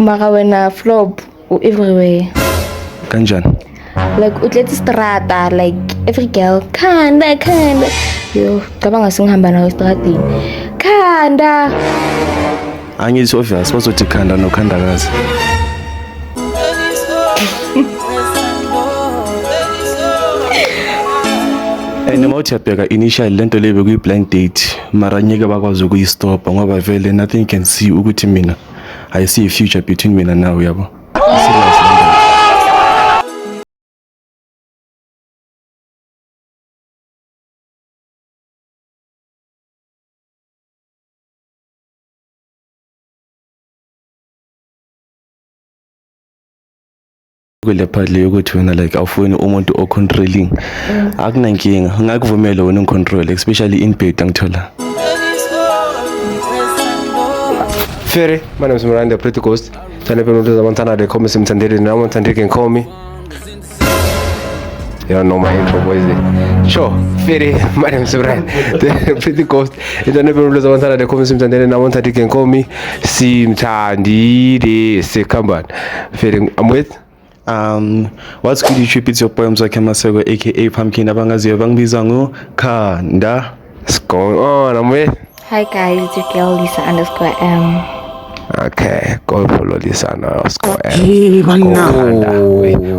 Mara wena flop everywhere. Kanjani? Like utlethe strata, like every girl khanda. Yo, cabanga singihamba nawe estradini. Khanda. Angithi obvious bazothi khanda nokhandakazi. Noma uthi yabheka initial lento le bekuyi blind date mara nyeke bakwazi ukuyistopha ngoba vele nothing can see ukuthi mina I see a future between mina nawe yabo. Kule part le ukuthi wena like awufuni umuntu ocontrolling akunankinga ngakuvumela wena uncontrol especially in bed angithola. Ferry, my name is Miranda Pretty Ghost. Trying to the Montana, they call me Simtandere, now Montana can call me. You don't know my intro, boys. Sure, Ferry, my name is Miranda Pretty Ghost. Trying to the Montana, they call me Simtandere, now Montana can call me Simtandere Sekamban. Ferry, I'm with. What's good YouTube? It's your poems like Masego aka Pumpkin abangaziyo bangibiza ngo Khanda. What's going on? I'm with. Hi guys, it's your girl Lisa_M. Okay, go follow Lisa _M. Hey, banna.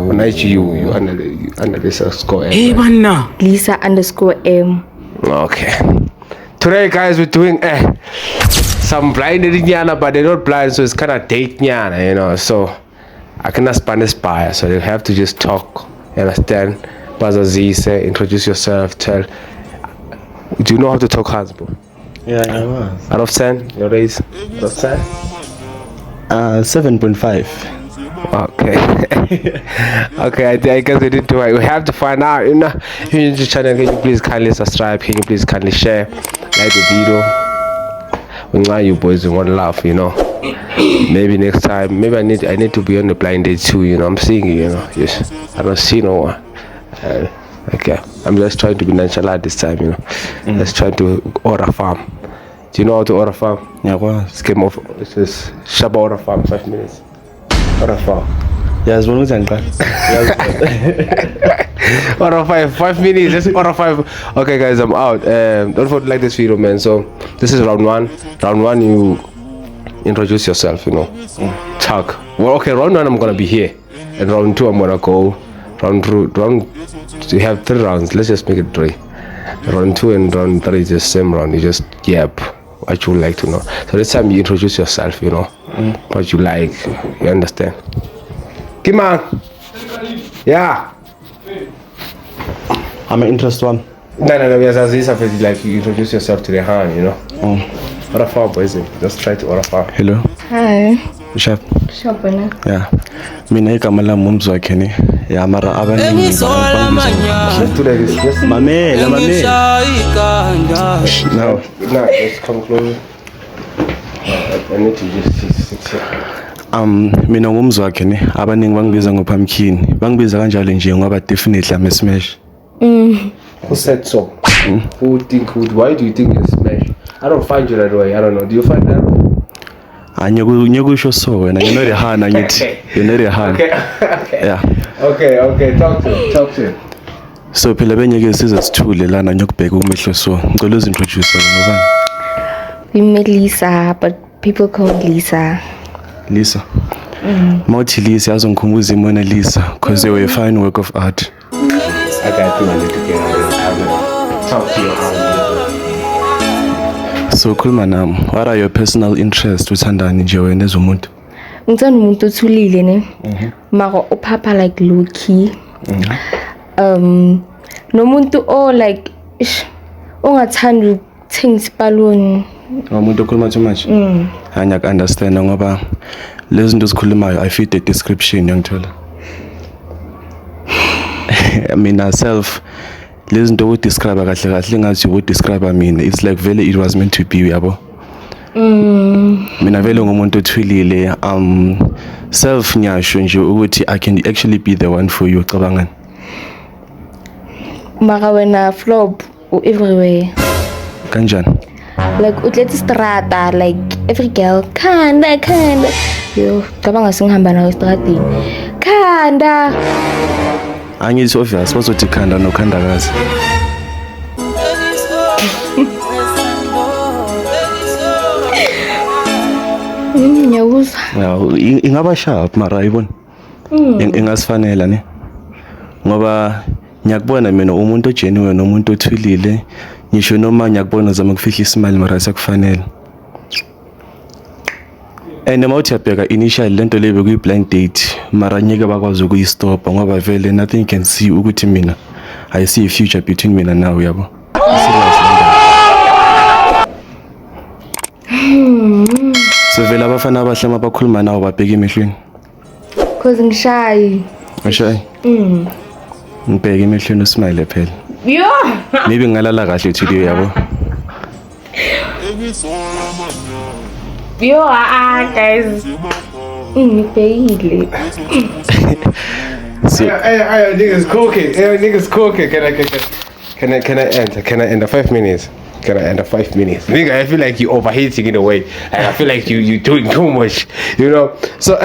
When I see you under Lisa _M. Hey, banna. Lisa_M. Okay. Today, guys, we're doing some blinded nyana, but they're not blind, so it's kind of date nyana, you know. So I cannot Spanish spy, so you have to just talk. You understand? Bazazi say, introduce yourself. Tell. Do you know how to talk, Hansbo? Yeah, I was. Out of 10, your raise. Out of 10. 7.5. Okay. Okay, I guess we didn't do it. We have to find out. You know, if you're new to the channel, can you please kindly subscribe? Can you please kindly share, like the video? We want you boys in one laugh, you know. Maybe next time, maybe I need to be on the blind date too. You know, I'm seeing you. You know, yes. I don't see no one. Okay, I'm just trying to be nonchalant this time. You know, let's try to order farm. Do you know how to order farm? Yeah, what? Scheme of this is Shaba order farm 5 minutes. Order farm. Yeah, as long as I'm back. Order 5 minutes. Just order 5. Okay, guys, I'm out. Don't forget to like this video, man. So this is round 1. Round 1, you introduce yourself. You know, talk. Well, okay, round 1 I'm gonna be here, and round 2 I'm gonna go. Round you have 3 rounds. Let's just make it 3. Round 2 and round 3 is the same round. You just yep what you would like to know. So this time you introduce yourself. You know what you like. You understand? Come on. Yeah. I'm an interest one. No. Yes, as this happens, like you introduce yourself to the hand. You know. Order farm, boys. Just try to order farm. Hello. Hi. Chef. Shopana. Yeah. Mina igama lami umzwakhe ni. Yeah, mara abaningi. Mamela. No, just come closer. I need to just sit here. Mina ngumzwakhe ni. Abaningi bangibiza ngoPumpkin. Bangibiza kanjalo nje ngoba definitely I'm a smash. Who said so? Why do you think you're smash? I don't find you that way. I don't know. Do you find that way? Nyekusho so wena you know the hand ngithi you know the hand. Okay. Yeah. Okay. Talk to him. So phela benyeke size sithule lana nyokubheka umehlo so ngicela uzintroduce ngobani? We met Lisa, but people call me Lisa. Lisa. Mawuthi Lisa yazongikhumbuza imona Lisa because they were a fine work of art. I got you. I need to get out of the camera. Talk to your hand. So khuluma nami, what are your personal interests uthandani nje wena ezomuntu? Ngithanda umuntu othulile ne. Mara uphapha like low key. Nomuntu o like ongathanda ukuthenga isipaloni. Umuntu okhuluma too much. Angiyak understand ngoba lezi zinto sikhulumayo I fit the description yangithola. Mina self lezi zinto u describe kahle ngathi u describe mina it's like vele it was meant to be yabo. Mina vele ngumuntu othulile self nyasho nje ukuthi I can actually be the one for you cabangani. Mara wena flop everywhere. Kanjani? Like utlethe strata, like every girl khanda. Yo, cabanga sengihamba nawe esitradini. Khanda. Angithi obvious bazothi khanda nokhandakazi. Ngiyawuzwa. Yaw ingaba sharp mara ayibona. Ingasifanela ne. Ngoba ngiyakubona mina umuntu ogenuine nomuntu othulile ngisho noma ngiyakubona zama ukufihla isimali mara sekufanele. And mawuthi yabheka initially lento le bekuyi blind date mara nyeke bakwazi ukuyistoppa ngoba vele nothing can see ukuthi mina I see a future between mina nawe yabo. So vele abafana abahle mabakhuluma nawo babheka emehlweni. Cause ngishayi. Ashayi. Ngibheke emehlweni usmile phela. Yo. Maybe ngalala kahle today yabo. Yo, guys. Ngibhekile. So Hey, niggas cooking. Hey, niggas cooking. Can I enter? Can I enter 5 minutes? Can I enter 5 minutes? Nigga, I feel like you overheating in a way. I feel like you doing too much, you know. So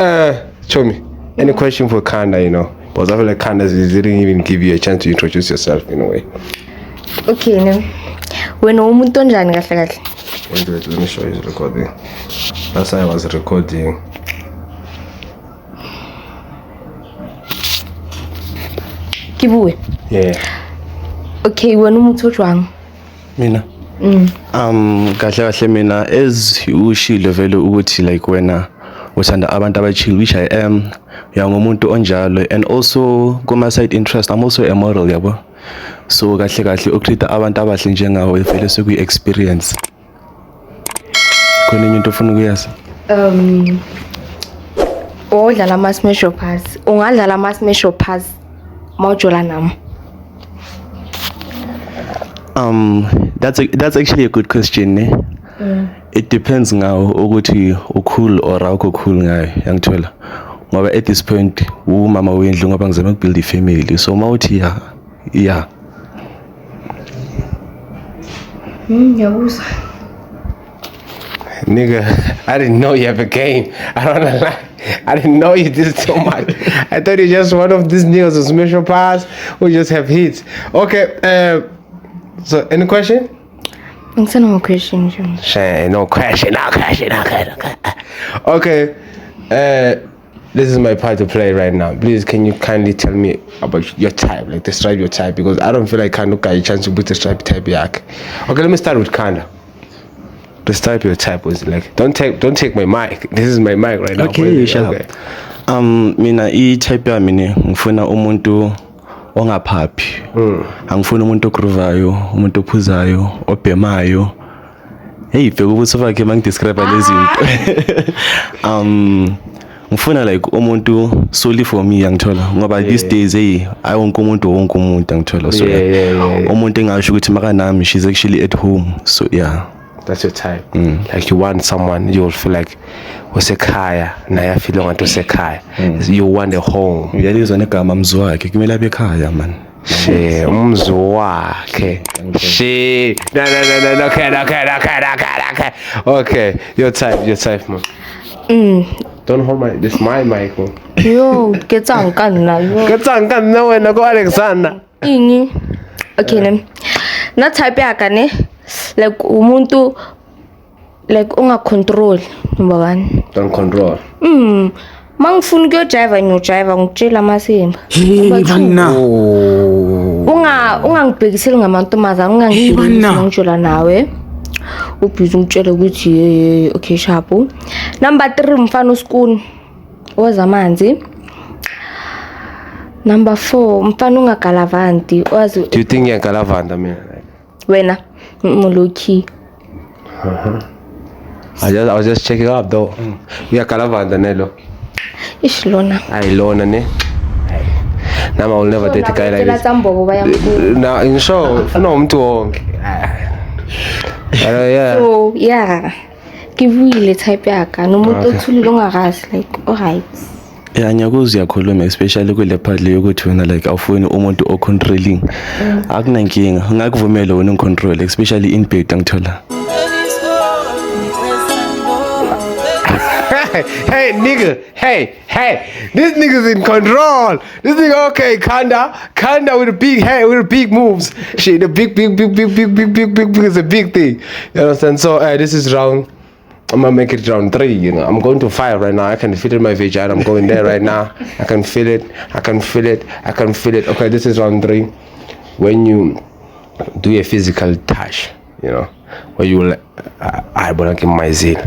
show me. Any question for Khanda, you know? Because I feel like Khanda didn't even give you a chance to introduce yourself in a way. Okay, ne. Wena umuntu onjani kahle kahle? Wait, let me show you the recording. That's how I was recording. Kibuwe. Yeah. Okay, wena umuntu ojwang. mina kahle kahle mina as ushilo vele ukuthi like wena uthanda abantu abachill which I am umuntu onjalo and also kuma side interest I'm also a model yabo so kahle kahle ukreate abantu abahle njengawe vele sokuyi experience khona into ofuna ukuyazi odlala ama smash pass ungadlala ama smash pass mawujola nami that's actually a good question ne it depends ngawo ukuthi ucool or awukho cool ngayo yangithola ngoba at this point umama wendlu ngoba ngizama ukubuild a family so mawuthi yeah ngiyabuzwa Nigga, I didn't know you have a game. I don't wanna lie. I didn't know you did so much. I thought you're just one of these niggas who smash your pass who just have hits. Okay, so any question? ngisana no question nje No question. Okay, this is my part to play right now. Please, can you kindly tell me about your type, like describe your type, because I don't feel like Khanda got a chance to put describe type yak. Okay, let me start with Khanda. Describe your type was like. Don't take my mic. This is my mic right now. Okay, shut up. Mina type yami ne ngifuna umuntu ongaphaphi. Angifuni umuntu ogruvayo, umuntu ophuzayo, obhemayo. Hey, bheka ukuthi ufake mangidescribe lezi zinto. Ngifuna like umuntu solely for me yangithola ngoba these days wonke umuntu yangithola so umuntu engasho ukuthi makanami she's actually at home so yeah. That's your type. Like you want someone you'll feel like usekhaya naye feel ngathi usekhaya. You want a home. Uyalizwa negama mzi wakhe kumele abe ekhaya man. She umzi wakhe. She no okay. Your type man. Don't hold my mic man. yo ketsanka nna yo Ketsanga nna wena ko Alexander. ini okay ne na type yaka ne like umuntu like ungacontrol number 1 Don't control. mangifuna ukuyodrive ngiyodrive ngitshela amasimba ungangibhekiseli ngamantombazana ungangibhekiseli ngitshela nawe ubhizi ngitshela ukuthi okay sharp number 3 mfana uskuni ozamanzi number 4 mfana ungagalavanti wazi Do you think you're Galavanda man? wena muluki I was just checking up though. You're Galavanda Nelo. ishilona Lona ne. Now I will never date a guy like this. Now in show no umuntu wonke. Yeah. so yeah kivile type yaka nomuntu othulile ongakazi like alright Yeah, ngiyakuza uyakhuluma especially kule part le yokuthi wena like awufuni umuntu ocontrolling. Akunankinga, ngakuvumela wena uncontrol especially in bed ngithola. hey, nigga, hey, this nigga's in control. This nigga, okay, Kanda with a big head, with the big moves. Shit, the big is a big thing. You understand? So, this is round. I'm gonna make it round 3, you know. I'm going to 5 right now. I can feel it in my vagina. I'm going there right now. I can feel it. Okay, this is round 3. When you do a physical touch, you know, when you I wanna get my zeal.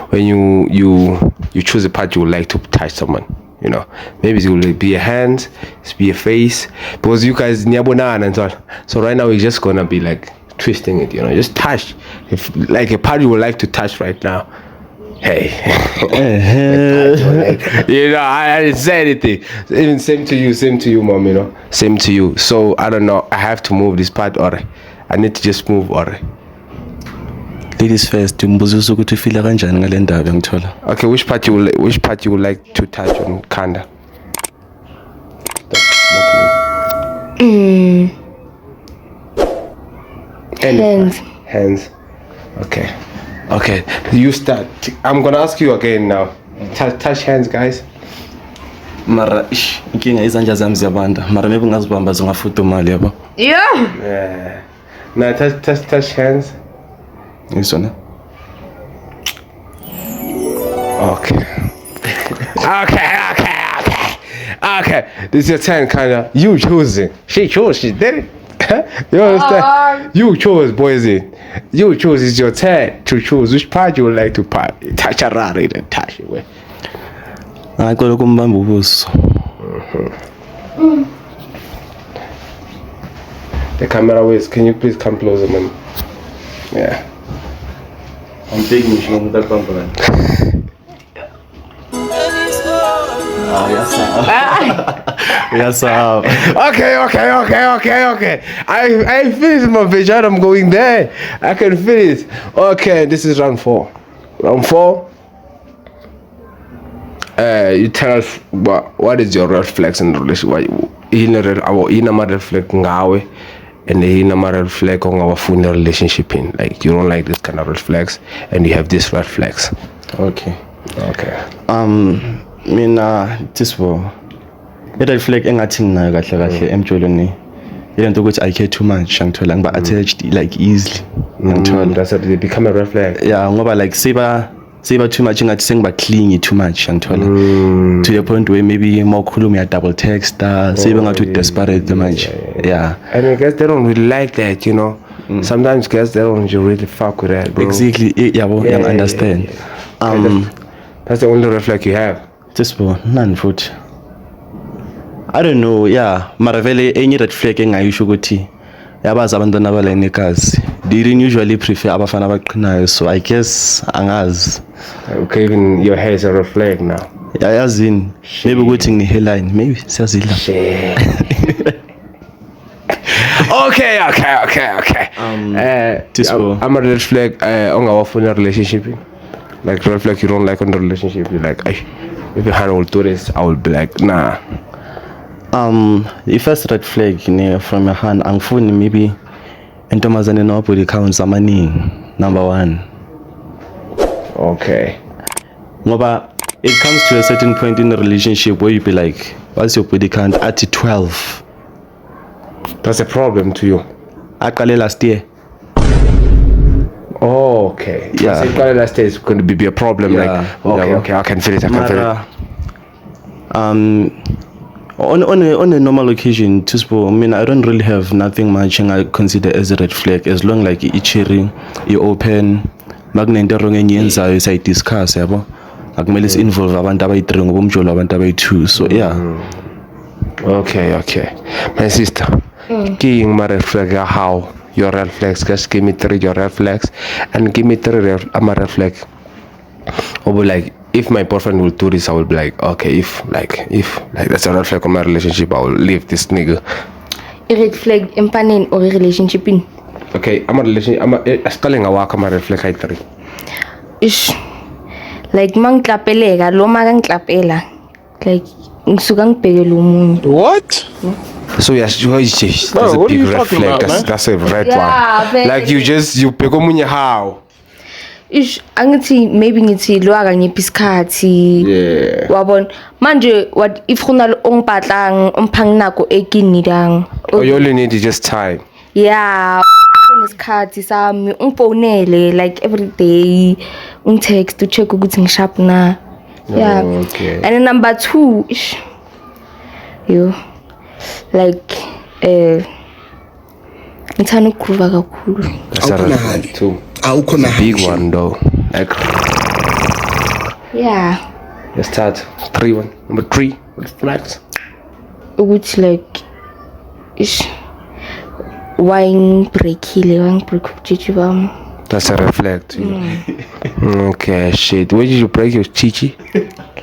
When you choose a part you would like to touch someone, you know, maybe it will be a hand, it will be a face, because you guys nyabonana and all. So right now we're just gonna be like twisting it, you know, just touch. If like a part you would like to touch right now, hey, you know, I didn't say anything. Even same to you, mom, you know, same to you. So I don't know, I have to move this part or I need to just move or. Ladies first, umbuzo ukuthi ufila kanjani ngale ndaba ngithola. Okay, which part you would like to touch on Kanda? Hands. Okay. You start. I'm gonna ask you again now. Touch hands, guys. Mara inkinga izandla zami ziyabanda. Mara maybe ngazibamba zingafuta imali yabo. Yeah. Now touch hands. This one. Okay. This is your turn, Kanda. You choosing. She chose. She did it. You understand? You chose, boys. You chose. It's your turn to choose which part you would like to touch around it and touch it with. I got to come ubuso. The camera ways. Can you please come closer, man? Yeah. I'm taking you from that company. Yes, sir. Okay. I finished my vision. I'm going there. I can feel it. Okay, this is round 4. Round 4. You tell us what is your red flags in the relationship? Our red flag ngawe. And the red flag on our phone relationship in like you don't like this kind of red flags and you have this red flags. Okay. This for red flag engathi nayo kahle emjolweni ilento ukuthi I care too much ngithola ngiba attached like easily ngithola that's how they become a red flag. Yeah, ngoba like seba too much ngathi sengiba clingy too much ngithola to the point where maybe more khuluma ya double text sebe ngathi desperate manje. Yeah, and I guess they don't really like that, you know. Sometimes guys they don't really fuck with that, bro. Exactly. Yeah, I understand. Yeah. That's the only red flag you have. Just for none foot. I don't know. Yeah, maravele any red flag engayisho ukuthi yabazi abantwana abalenekazi they didn't usually prefer abafana abaqinayo, so I guess angazi. Okay, even your hair is a red flag now. Yazini maybe ukuthi ngine hairline maybe siyazidla. Okay. I'm a red flag on our phone relationship. Like red flag you don't like on the relationship. You're like, if your hand will do this, I will be like, nah. The first red flag from your hand, angifuni maybe intombazane no body counts amaningi. Number 1. Okay. Ngoba it comes to a certain point in a relationship where you be like, what's your body count? At 12. That's a problem to you. Aqale last year. Oh, okay. Yeah. So last year is going to be a problem. Yeah. Like, okay, I can feel it. On a normal occasion, I don't really have nothing much I consider as a red flag as long like i-cheering, i-open, makunento wrong enyenzayo say discuss yabo. Akumele involve abantu abayi-3 ngoba umjolo abantu abayi-2. So yeah. Okay. My sister, king my red flag how your red flags. Just give me 3 your red flags and give me 3 red flag. Or like if my boyfriend will do this, I will be like, okay, if that's a red flag on my relationship, I will leave this nigga. A red flag empanin or relationship in. Okay, I'm a spelling a walk on my red flag 3. Ish. Like mang klapelega, lo magang klapela. Like ngisuka ngibhekela umuntu. What? So yes, that's a big red flag. That's a red one. Like you pick omunye how? ish angithi maybe ngithi lo akangiphi isikhathi Yeah. wabona manje what if khona ongipatlang umphanginako ekinidang Oh, you only need just time. yeah nesikhathi sami ungifonele like every day ungitext to check ukuthi ngisharp na yeah Okay. and then number 2 ish yo like ngithanda ukukhuluma kakhulu That's a Awukhona red hali. flag too. Awukhona Big one though. Like, yeah let's start. 3-1. Number 3. Red flags. ukuthi like ish wine break ubujiji bami That's a red flag to you. Okay, shit. Where did you break your chichi?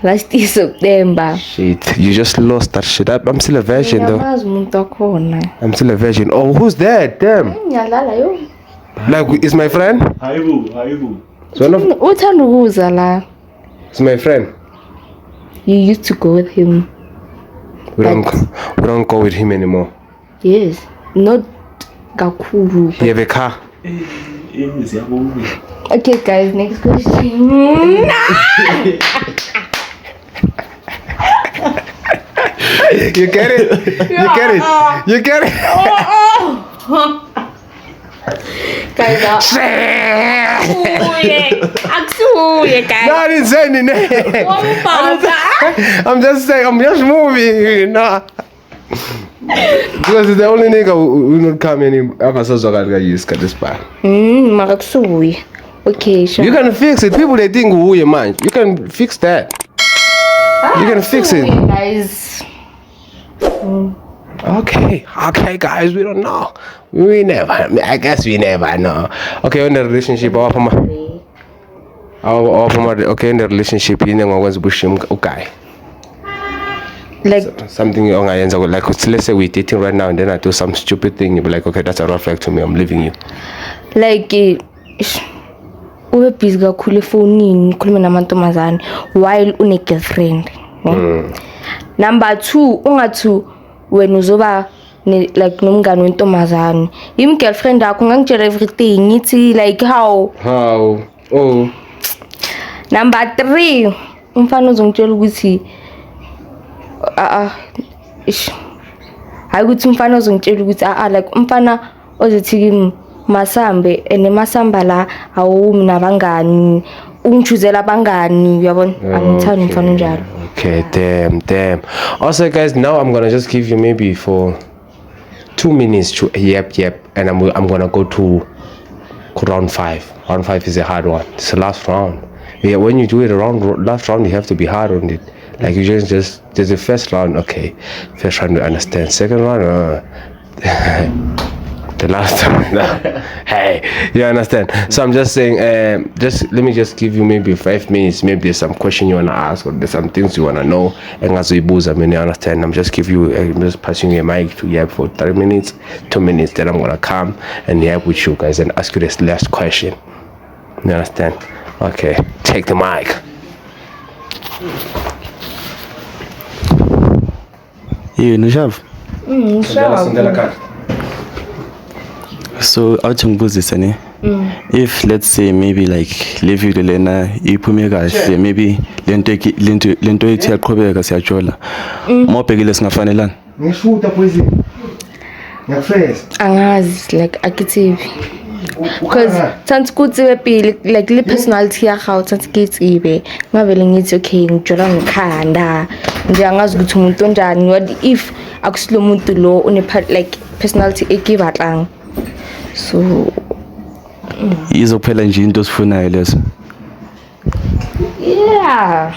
last year September Shit. You just lost that shit. I'm still a virgin though. ngiyamazi umuntu wakhona I'm still a virgin. Oh, who's that? Damn. ngiyalala yo Like, is my friend? Hayibo. So one of, uthanda ukuza la it's my friend. you used to go with him We don't go with him anymore. yes not kakhulu You have a car. okay guys next question You get it? You get it? You get it? guys akusuye guys No, I didn't say anything. I'm just saying, I'm just moving. No. Because it's the only nigga who will not come in. I'm a social guy use this part. mara kusuye okay sure You can fix it. People they think who you man. You can fix that. You can fix it. guys Okay, guys, we don't know. We never. I guess we never know. Okay, in the relationship, okay, in the relationship, you know what's bushim. Okay, like something like let's say we're dating right now, and then I do some stupid thing. You be like, okay, that's a red flag to me. I'm leaving you. like ube busy kakhulu efonini ukhuluma namantombazane while une girlfriend number 2 ungathi wena uzoba like nomngane wentombazane im girlfriend yakho ngangitshela everything ngithi like how Oh, number 3 umfana uzongitshela ukuthi ish hayi ukuthi umfana uzongitshela ukuthi like umfana ozothi kimi masambe enemasamba la awumi nabangani ungichuzela abangani uyabona angithandi umfana njalo okay, damn. Also, guys, now I'm gonna just give you maybe for 2 minutes to yep, and I'm gonna go to round 5. Round 5 is a hard one. It's the last round. Yeah, when you do it around last round, you have to be hard on it. Like you just there's the first round, okay. First round you understand. Second round, the last time. Hey, you understand? So I'm just saying, just let me just give you maybe 5 minutes. Maybe there's some question you wanna ask, or there's some things you wanna know. And as we booze, I mean, you understand? I'm just passing you a mic to Yap for 3 minutes, 2 minutes. Then I'm gonna come and Yap with you guys and ask you this last question. You understand? Okay, take the mic. Nishav. So awuthi ngibuzise ne if let's say maybe like le video lena iphume kahle maybe lento ethi yaqhubeka siyajola mawubhekile singafanelana Ngishuta poison. Ngiyafresh. angazi like akithibi because tsanti kutsibe pili like le personality ya gago tsanti ke tsibe ngavele ngithi okay ngijola ngikhanda nje angazi ukuthi umuntu onjani what if akusilo umuntu lo une like personality ekibatlang so izophela nje into osifunayo leso yeah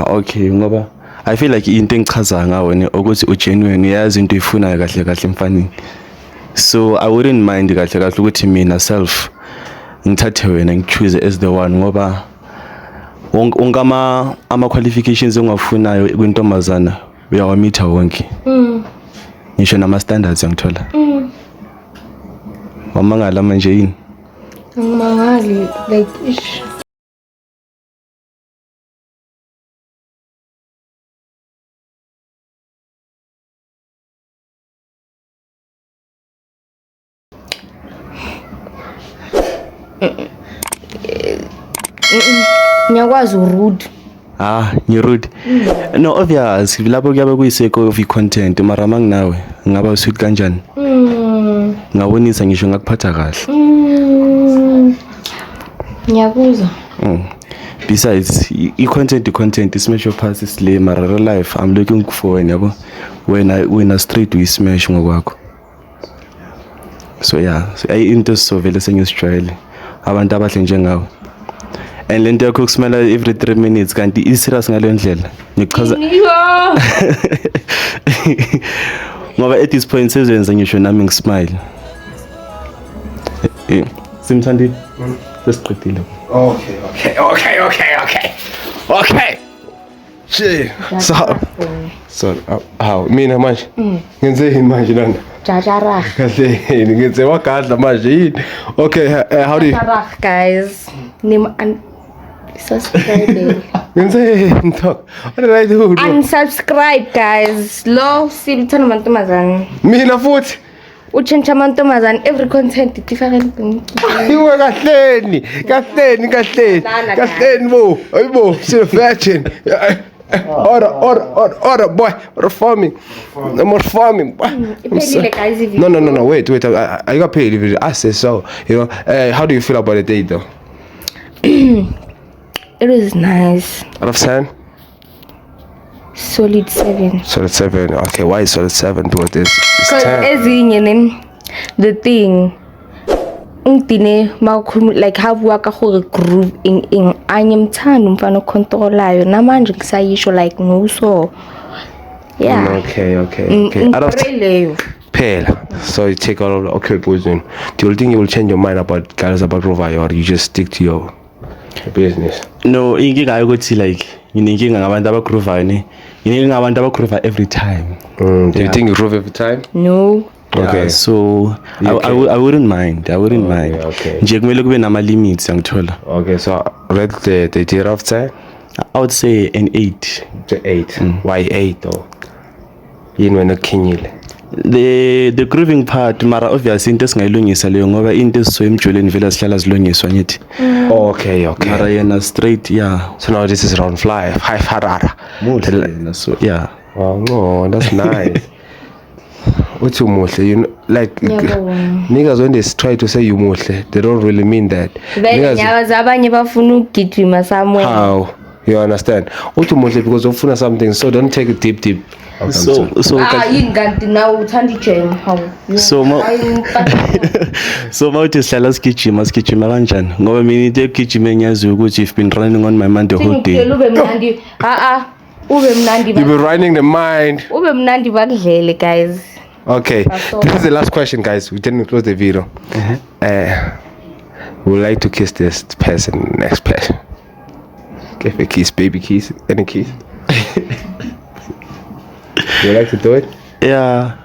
okay ngoba I feel like into engichaza ngawe ne ukuthi ugenuine uyazi into ifunayo kahle kahle emfanini so I wouldn't mind kahle kahle ukuthi mina self ngithathe wena ngichoose as the one ngoba wonke ama qualifications engafunayo kwintombazana uyawamitha wonke ngisho nama standards ngithola wamangala manje yini angimangali like ish Ngiyakwazi urude. Ngirude. No, obvious lapho kuyabe kuyiseko of content mara manginawe ngaba sweet kanjani. Ngawonisa ngisho ngakuphatha kahle. Ngiyakuzwa. Besides i-content smash your pass isle mara real life I'm looking for wena yabo. Wena straight we smash ngokwakho. So yeah, so into so vele sengizijwayele abantu abahle njengawe. And lento yakho kusmela every 3 minutes kanti iserious ngale ndlela. Ngichaza ngoba at this point sezenza ngisho nami ngismile. Simthandi sesiqedile. Okay. Shit. So how mina manje ngenze yini manje lana? Jajara. Kahle ngenze wakadla manje yini? Okay, how do you Guys, subscribe. ngenze yini talk? What did I do? Unsubscribe guys. Lo silithana mantomazane. Mina futhi Uchencha amantombazane every content different. iwe kahleni bo ayibo still virgin. Order boy, order farming. No more farming. Iphelile guys if No, wait. I got paid if I say so. You know, how do you feel about the date though? It was nice. Out of 10? Solid 7. Solid 7. Okay, why is solid 7? Because it's Because 10. ezinye the thing ngidine mawukhuluma like habuwa ka gore groove in anyemthanda umfana ocontrolayo namanje ngisayisho like nguso. Yeah. Okay. Out of 10. Leyo. Pale. So you take all of the okay position. Do you think you will change your mind about girls about Rovayo or you just stick to your business? No, inkinga ukuthi like nginenkinga ngabantu abagroove ne. Nginenkinga ngabantu abagroove every time. Do you think you groove every time? No. Okay. Yeah, so I wouldn't mind. Okay. Nje kumele kube nama limits angithola. Okay, so rate the tier of 10? I would say an 8. To 8. Why 8 though? Yini wena ukhinyile? The grooving part mara obviously into esingayilungisa leyo ngoba into esiso emjoleni vele sihlala zilungiswa ngithi. Okay. Mara yena straight yeah. So now this is round 5 harara. So yeah. Oh no, that's nice. Uthi umuhle, you know, like niggas when they try to say you muhle, they don't really mean that. Vele nyawaza abanye bafuna ukugijima somewhere. How? You understand? Uthi umuhle because ufuna something, so don't take it deep. So yinganti nawe uthanda ijam how. So mawuthi sihlala sigijima kanjani ngoba mina into egijima engiyaziyo ukuthi you've been running on my mind the whole day. Ube mnandi. Ube mnandi. You've been running the mind. Ube mnandi bakudlele guys. Okay, this is the last question, guys. We didn't close the video. We would like to kiss this person, next person. Give a kiss, baby kiss, any kiss. You would like to do it? Yeah.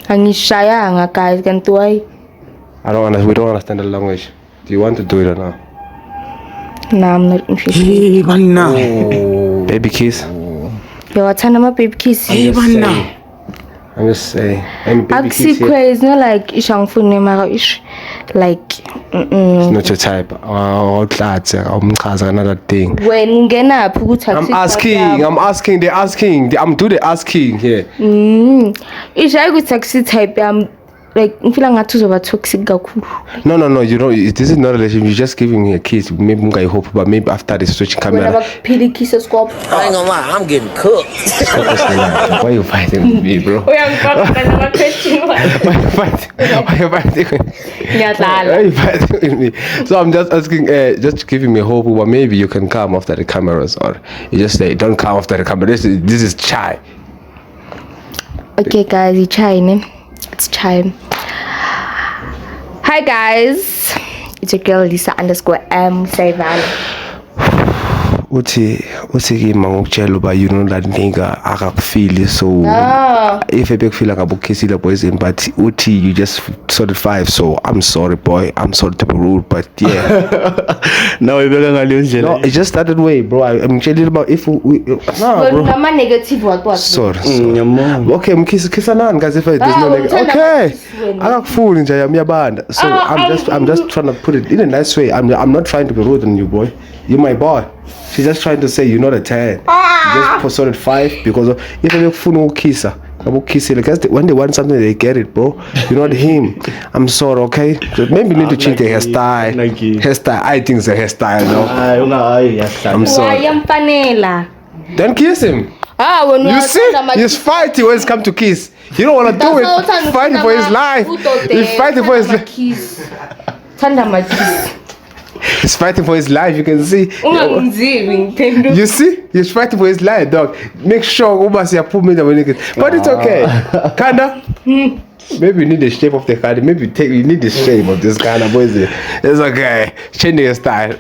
Angishayanga guys kanti why? We don't understand the language. Do you want to do it or not? No, I'm not interested. Baby kiss. Yawathanda ama baby kiss. I'm just saying. Baby kiss here. Akusikwe no like ishangifune mara ish like It's not your type. Another thing. when ungenaphi ukuthi I'm asking. They're asking. I'm doing the asking here. ishaye ukuthi akusi type yami like ngifila ngathi uzoba toxic kakhulu. No. You know, this is not a relationship. You're just giving me a kiss. Maybe I hope, but maybe after the switching Wena camera. bakuphila kiss scope. I ain't gonna lie, I'm getting cooked. Why you fighting with me, bro? Uyangifaka nama question. Why you fighting with me? Ngiyadlala. Why you fighting with me? So I'm just asking, just giving me hope, but maybe you can come after the cameras, or you just say, don't come after the camera. This is chai. Okay guys, it's chai. Hi guys, it's your girl Lisa _M Saivan. uthi kimi ngokutshela uba you know that nigga akakufili so if ebekufila ngabe ukukhisile Poison but uthi you just sorted 5 so I'm sorry boy I'm sorry to be rude but yeah now ibeka ngaleyo ndlela no it just started way bro I'm telling about if we bro nama negative what sorry ngiyamona okay mkhisa nani guys if there's no negative okay akakufuni nje yamiyabanda so I'm just trying to put it in a nice way I'm not trying to be rude on you boy you're my boy she's just trying to say you're not a 10 you just posted 5 because of if they funa ukukissa because when they want something they get it bro you're not him I'm sorry okay so maybe you need to change the hairstyle I think it's a hairstyle no I'm sorry yamfanela then kiss him when you see he's fighting when it's come to kiss you don't want to do it fighting for his life he's fighting for his life he's fighting for his life you can see you see he's fighting for his life dog make sure uba siyaphumela when it but it's okay kinda maybe you need the shape of the card maybe you need the shape of this kind of boys it's okay change your style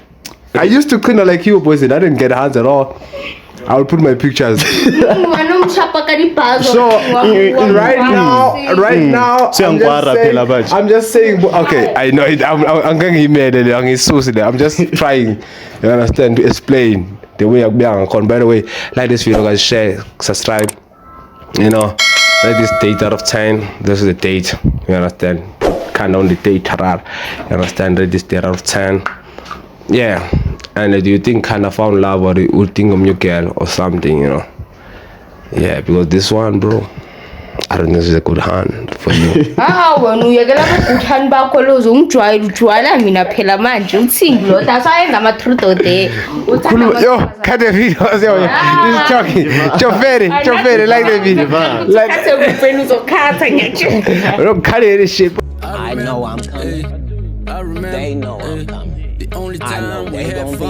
I used to clean like you boys I didn't get hands at all I will put my pictures. So right now, I'm just saying. Okay, I know it. I'm going I'm just trying. You understand to explain the way I'm being. By the way, like this video, guys, share, subscribe. You know, like this date out of 10. This is the date. You understand? Count on the date. You understand? Rate this date out of 10. Yeah. And do you think kind of found love or you would think of your girl or something, you know? Yeah, because this one, bro, I don't think this is a good hand for you. When uyekela good hand bakho lozo ungijwayela mina phela manje uthini lo that's why ngama-truth there. Yo, cut the video. This is talking. Choferi, like the video. Like don't cut it shit. I know I'm coming. They know I'm coming. I know they gon' be there.